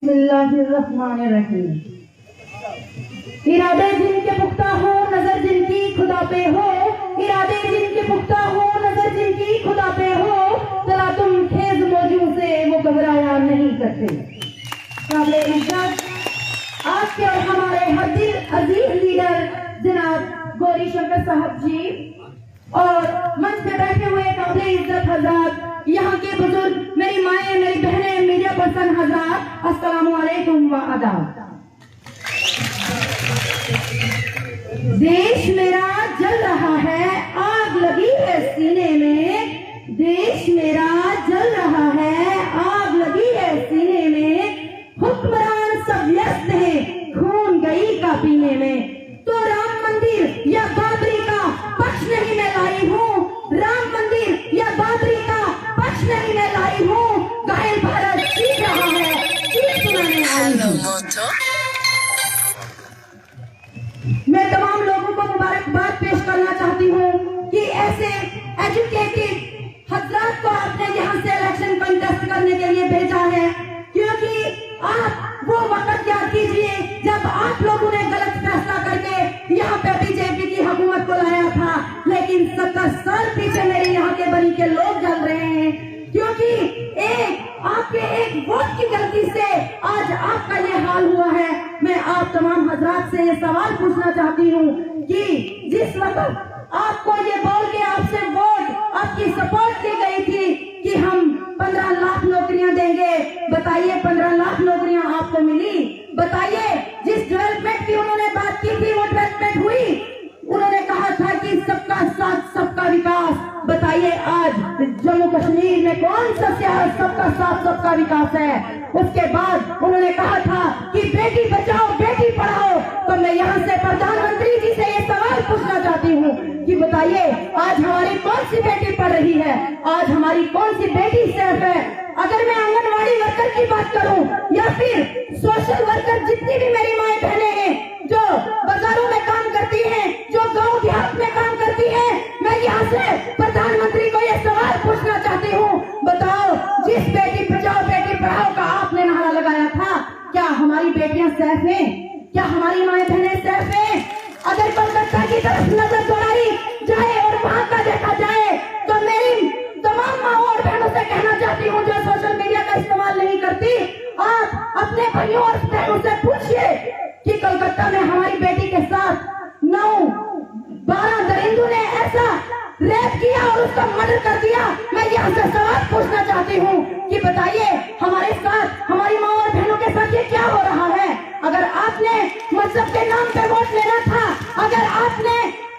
बिस्मिल्लाहिर्रहमानिर्रहीम। इरादे जिनके पुख्ता हो, नजर जिनकी खुदा पे हो। इरादे जिनके पुख्ता हो, नजर जिनकी खुदा पे हो। चला तुम खेज मौजू से वो घबराया नहीं करते। काबिले इज्जत आज के और हमारे हर दिल अजीज लीडर जनाब गौरी शंकर साहब जी और मंच पे बैठे हुए काबिले इज्जत हजरात, यहाँ के बुजुर्ग, मेरी माएँ, मेरी बहनें, मीडिया पर्सन हजरात, अस्सलामु अलैकुम व आदाब। देश मेरा जल रहा है, आग लगी है सीने में। देश मेरा जल रहा है, आग लगी है सीने में। हुक्मरान सब व्यस्त है, खून गई का पीने में। तो राम मंदिर या बाबरी का पक्ष नहीं मैं लाई हूँ। राम मंदिर या बाबरी का पक्ष नहीं मैं लाई हूँ। घायल भारत चीख रहा है, चीख सुनाने आई हूँ। मैं तमाम लोगों को मुबारकबाद पेश करना चाहती हूँ कि ऐसे एजुकेटेड हजरात को आपने यहाँ से इलेक्शन कंटेस्ट करने के लिए भेजा है, क्योंकि आप वो वक्त याद कीजिए जब आप लोगों ने गलत फैसला करके यहाँ पे बीजेपी की हुकूमत को लाया था, लेकिन 70 साल पीछे मेरे यहाँ के बनी के लोग जल रहे हैं, क्योंकि आपके एक वोट की गलती से आज आपका ये हाल हुआ है। मैं आप तमाम हजरात से ये सवाल पूछना चाहती हूँ कि जिस वक्त आपको ये बोल के आपसे वोट आपकी सपोर्ट की गई थी कि हम 15 लाख नौकरियां देंगे, बताइए 15 लाख नौकरियां आपको मिली? बताइए जिस डेवलपमेंट की उन्होंने बात की थी वो डेवलपमेंट हुई? उन्होंने कहा था कि सबका साथ सबका विकास, बताइए आज जम्मू कश्मीर में कौन सा सियासत सबका साथ सबका विकास है? उसके बाद उन्होंने कहा था कि बेटी बचाओ बेटी पढ़ाओ। तो मैं यहाँ से प्रधानमंत्री जी से ये सवाल पूछना चाहती हूँ कि बताइए आज हमारी कौन सी बेटी पढ़ रही है? आज हमारी कौन सी बेटी सेफ है? अगर मैं आंगनवाड़ी वर्कर की बात करूं या फिर सोशल वर्कर, जितनी भी मेरी माएँ बहनें हैं जो बाजारों में काम करती हैं, जो गांव देहात में काम करती हैं, मैं यहाँ से प्रधानमंत्री को यह सवाल पूछना चाहती हूँ, बताओ जिस बेटी बचाओ बेटी पढ़ाओ का आपने नारा लगाया था, क्या हमारी बेटियां सेफ हैं? क्या हमारी माएँ बहनें सेफ हैं? अगर कोलकाता की तरफ नजर दौड़ाई जाए और वहाँ का देखा जाए तो मेरी तमाम माओ और बहनों से कहना चाहती हूँ जो सोशल मीडिया का इस्तेमाल नहीं करती, आप अपने भाइयों और बहनों से पूछिए कि कोलकाता में हमारी बेटी के साथ 9-12 दरिंदों ने ऐसा रेप किया और उसका मर्डर कर दिया। मैं यहाँ से सवाल पूछना चाहती हूँ कि बताइए हमारे साथ, हमारी माँ और बहनों के साथ ये क्या हो रहा है? अगर आपने मजहब के नाम पे वोट लेना था, अगर आपने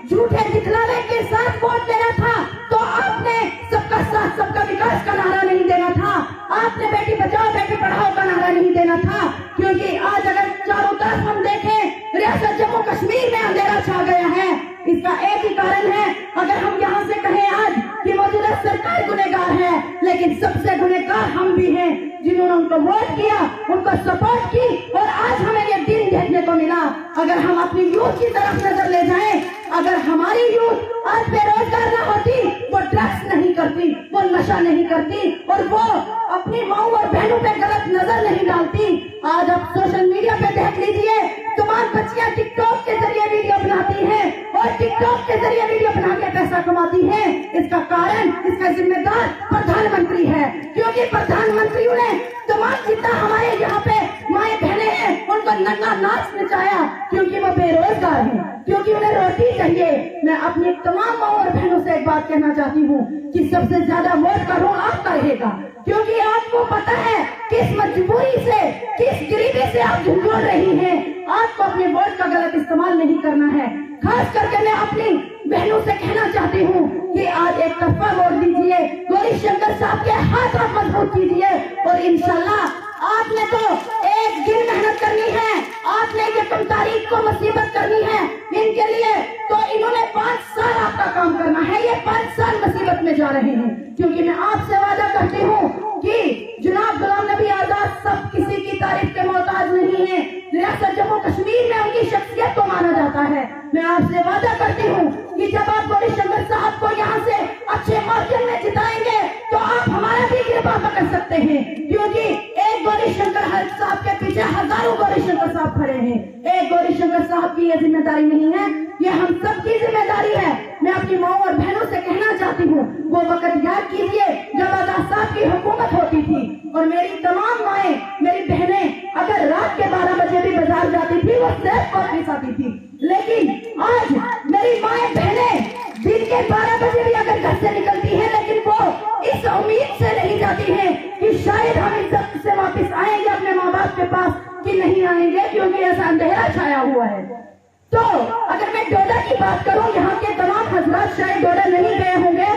झूठे दिखलावे के साथ वोट लेना था, तो आपने सबका साथ सबका विकास का नारा नहीं देना था, आपने बेटी बचाओ बेटी पढ़ाओ का नारा नहीं देना था। क्योंकि आज अगर चारों तरफ हम देखें, रियासत जम्मू कश्मीर में अंधेरा छा गया है। इसका एक ही कारण है, अगर हम यहाँ से कहें आज कि मौजूदा सरकार गुनहगार है, लेकिन सबसे गुनहगार हम भी हैं जिन्होंने उनको वोट किया, उनको सपोर्ट की और आज हमें ये दिन देखने को मिला। अगर हम अपनी यूथ की तरफ नजर ले जाएं, अगर हमारी यूथ आज बेरोजगार न होती, वो ड्रग्स नहीं करती, वो नशा नहीं करती और वो अपनी माँ और बहनों पे गलत नजर नहीं डालती। आज आप सोशल मीडिया पे देख लीजिए, तमाम बच्चियां टिकटॉक के जरिए वीडियो बनाती हैं और टिकटॉक के जरिए वीडियो बना के पैसा कमाती हैं। इसका कारण, इसका जिम्मेदार प्रधानमंत्री है, क्योंकि प्रधानमंत्रियों ने तमाम जितना हमारे यहाँ पे माए बहने हैं उनको नंगा नाच नचाया, क्योंकि वो बेरोजगार हैं, क्योंकि उन्हें रोटी चाहिए। मैं अपनी तमाम माँ और बहनों से एक बात कहना चाहती हूँ कि सबसे ज्यादा वोट का रोल आपका रहेगा, क्योंकि आपको पता है किस मजबूरी से, किस गरीबी से आप झुंझुल रही हैं। आपको अपने वोट का गलत इस्तेमाल नहीं करना है। खास करके मैं अपनी बहनों से कहना चाहती हूँ कि आज एक तरफा वोट दीजिए, गौरी शंकर साहब के हाथ आप मजबूत कीजिए और इंशाल्लाह आपने तो एक दिन मेहनत करनी है, आपने ये 1 तारीख को मुसीबत करनी है इनके लिए, तो इन्होंने 5 साल आपका काम करना है। ये 5 साल मुसीबत में जा रहे हैं, क्योंकि मैं आपसे वादा करती हूँ कि जनाब गुलाम नबी आजाद सब किसी की तारीफ के मोहताज नहीं है। रियासत जम्मू कश्मीर में उनकी शख्सियत को माना जाता है। मैं आपसे वादा करती हूँ कि जब आप गौरी शंकर साहब को यहाँ से अच्छे मार्जिन में जिताएंगे तो आप हमारा भी गिरफ्तार कर सकते हैं, क्योंकि एक गौरी शंकर साहब के गौरीशंकर साहब खड़े हैं। एक गौरीशंकर साहब की ये जिम्मेदारी नहीं है, ये हम सबकी जिम्मेदारी है। मैं अपनी माओ और बहनों से कहना चाहती हूँ, वो वक्त याद कीजिए जब आजाद साहब की हुकूमत होती थी और मेरी तमाम माएँ, मेरी बहनें अगर रात के 12 बजे भी बाजार जाती थी वो सिर्फ वापस आती थी। लेकिन आज मेरी माएँ बहनें दिन के 12 बजे भी अगर घर से निकलती है, लेकिन वो इस उम्मीद से नहीं जाती है कि शायद हम इज्जत से वापस आएंगे अपने माँ बाप के पास कि नहीं आएंगे, क्योंकि ऐसा अंधेरा छाया हुआ है। तो अगर मैं डोडा की बात करूं, यहाँ के तमाम हजरात शायद डोडा नहीं गए होंगे।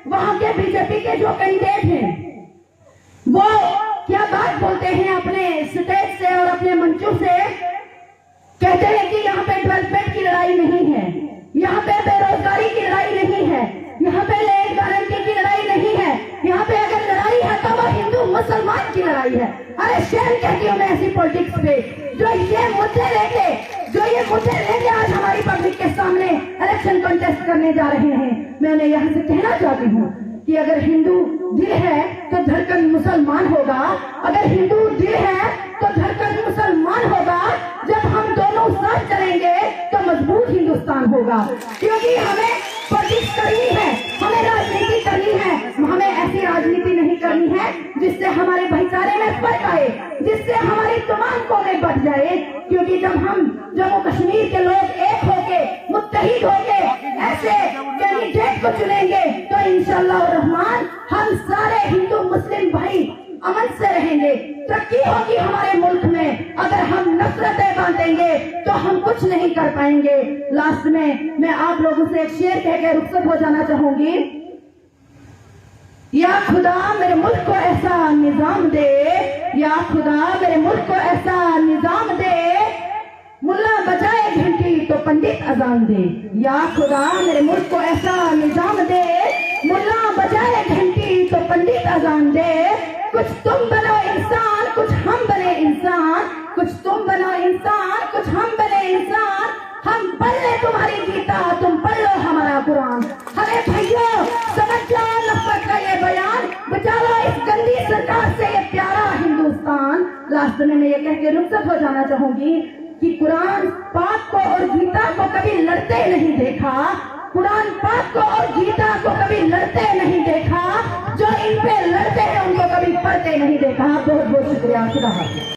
वहाँ के बीजेपी के जो कैंडिडेट हैं वो क्या बात बोलते हैं अपने स्टेज से और अपने मंचों से, कहते हैं कि यहाँ पे डेवलपमेंट की लड़ाई नहीं है, यहाँ पे बेरोजगारी की लड़ाई नहीं है, यहाँ पे लैंड गारंटी की लड़ाई नहीं है, यहाँ पे अगर लड़ाई है तो वो हिंदू मुसलमान की लड़ाई है। अरे शेर कहती हूँ मैं ऐसी पॉलिटिक्स पे जो ये मुद्दे लेके आज हमारी पब्लिक के सामने इलेक्शन कॉन्टेस्ट करने जा रहे हैं। मैं उन्हें यहाँ से कहना चाहती हूँ कि अगर हिंदू दिल है तो धड़कन मुसलमान होगा, अगर हिंदू दिल है तो धड़कन मुसलमान होगा। जब हम दोनों साथ चलेंगे तो मजबूत हिंदुस्तान होगा। क्योंकि हमें पॉलिटिक्स करनी है, हमें राजनीति करनी है, हमें ऐसी राजनीति नहीं करनी है जिससे हमारे भाईचारे में फर्क आए, जिससे हमारी तमाम कौमें बढ़ जाए। क्योंकि जब हम जम्मू कश्मीर के लोग एक होके मुत्तहिद होके ऐसे कैंडिडेट को चुनेंगे तो इंशाअल्लाह रहमान हम सारे हिंदू मुस्लिम भाई अमन से रहेंगे, तरक्की होगी हमारे मुल्क में। अगर हम नफरतें बांटेंगे तो हम कुछ नहीं कर पाएंगे। लास्ट में मैं आप लोगों से एक शेर कह के रुखसत हो जाना चाहूंगी। या खुदा मेरे मुल्क को ऐसा निजाम दे, या खुदा मेरे मुल्क को ऐसा निजाम दे, मुल्ला बजाए घंटी तो पंडित अजान दे। या खुदा मेरे मुल्क को ऐसा निजाम दे, मुल्ला बजाए घंटी तो पंडित अजान दे। कुछ तुम बनो इंसान, कुछ हम बने इंसान, कुछ तुम बनो इंसान, कुछ हम बने इंसान। हम पढ़ ले तुम्हारी गीता, तुम पढ़ लो हमारा कुरान। अरे भाइयों समझ जाओ नफरत का ये बयान, बचा लो इस गंदी सरकार से ये प्यारा हिंदुस्तान। लास्ट में मैं ये कह के रुखसत हो जाना चाहूंगी कि कुरान पाक को और गीता को कभी लड़ते नहीं देखा, कुरान पाक को और गीता को कभी लड़ते नहीं देखा, जो इन पे लड़ते हैं उनको कभी पढ़ते नहीं देखा। बहुत बहुत शुक्रिया। खुदा हाफिज़।